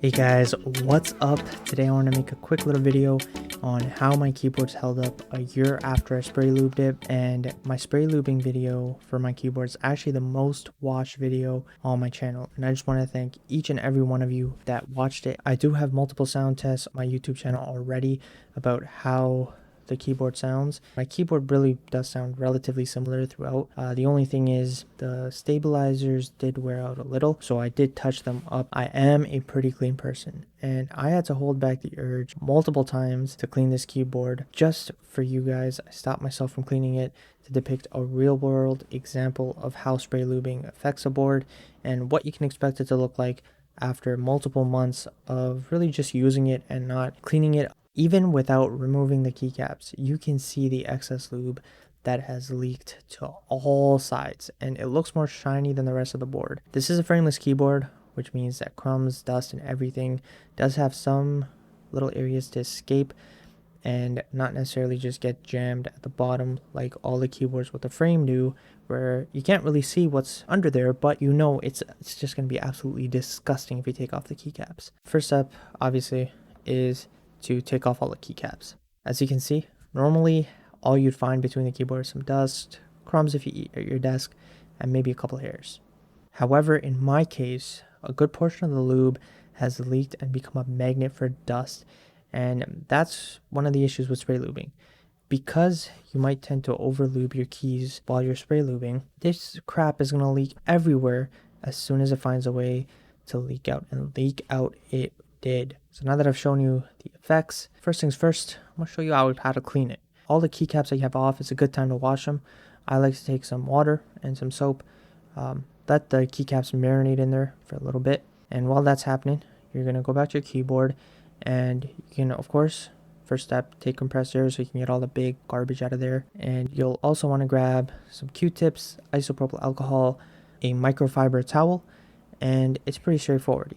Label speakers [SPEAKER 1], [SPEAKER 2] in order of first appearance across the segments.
[SPEAKER 1] Hey guys, what's up? Today I want to make a quick little video on how my keyboard's held up a year after I spray lubed it, and my spray lubing video for my keyboard is actually the most watched video on my channel, and I just want to thank each and every one of you that watched it. I do have multiple sound tests on my YouTube channel already about how the keyboard sounds. My keyboard really does sound relatively similar throughout. The only thing is the stabilizers did wear out a little, so I did touch them up. I am a pretty clean person, and I had to hold back the urge multiple times to clean this keyboard just for you guys. I stopped myself from cleaning it to depict a real world example of how spray lubing affects a board and what you can expect it to look like after multiple months of really just using it and not cleaning it. Even without removing the keycaps, you can see the excess lube that has leaked to all sides, and it looks more shiny than the rest of the board. This is a frameless keyboard, which means that crumbs, dust, and everything does have some little areas to escape and not necessarily just get jammed at the bottom like all the keyboards with the frame do, where you can't really see what's under there, but you know it's just going to be absolutely disgusting if you take off the keycaps. First step, obviously, is to take off all the keycaps. As you can see, normally all you'd find between the keyboard is some dust, crumbs if you eat at your desk, and maybe a couple hairs. However, in my case, a good portion of the lube has leaked and become a magnet for dust, and that's one of the issues with spray lubing. Because you might tend to over lube your keys while you're spray lubing, this crap is going to leak everywhere as soon as it finds a way to leak out, and leak out it did. So now that I've shown you the effects, first things first, I'm going to show you how to clean it. All the keycaps that you have off, it's a good time to wash them. I like to take some water and some soap, let the keycaps marinate in there for a little bit, and while that's happening, you're going to go back to your keyboard, and you can, of course, first step, take compressed air so you can get all the big garbage out of there. And you'll also want to grab some Q-tips, isopropyl alcohol, a microfiber towel, and it's pretty straightforward,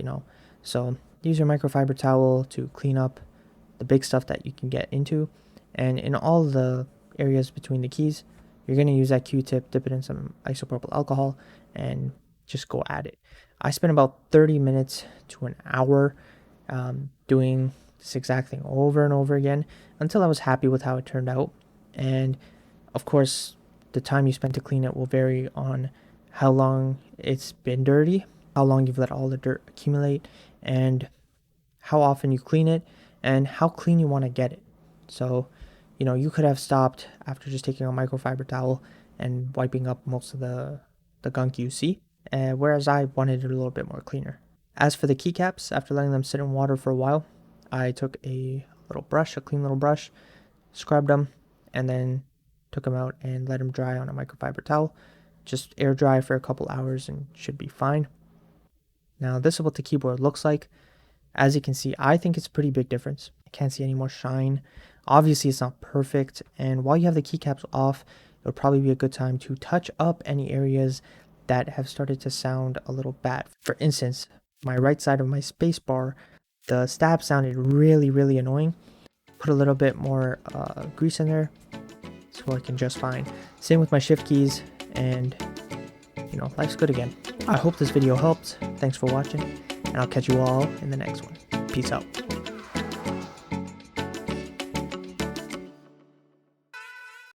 [SPEAKER 1] So use your microfiber towel to clean up the big stuff that you can get into. And in all the areas between the keys, you're going to use that Q-tip, dip it in some isopropyl alcohol, and just go at it. I spent about 30 minutes to an hour doing this exact thing over and over again until I was happy with how it turned out. And of course, the time you spend to clean it will vary on how long it's been dirty, how long you've let all the dirt accumulate, and how often you clean it, and how clean you want to get it. So, you could have stopped after just taking a microfiber towel and wiping up most of the gunk you see, whereas I wanted it a little bit more cleaner. As for the keycaps, after letting them sit in water for a while, I took a clean little brush, scrubbed them, and then took them out and let them dry on a microfiber towel. Just air dry for a couple hours and should be fine. Now, this is what the keyboard looks like. As you can see, I think it's a pretty big difference. I can't see any more shine. Obviously, it's not perfect, and while you have the keycaps off, it would probably be a good time to touch up any areas that have started to sound a little bad. For instance, my right side of my space bar, the stab sounded really, really annoying. Put a little bit more grease in there, it's working just fine. Same with my shift keys, and life's good again. I hope this video helped. Thanks for watching, and I'll catch you all in the next one. Peace out.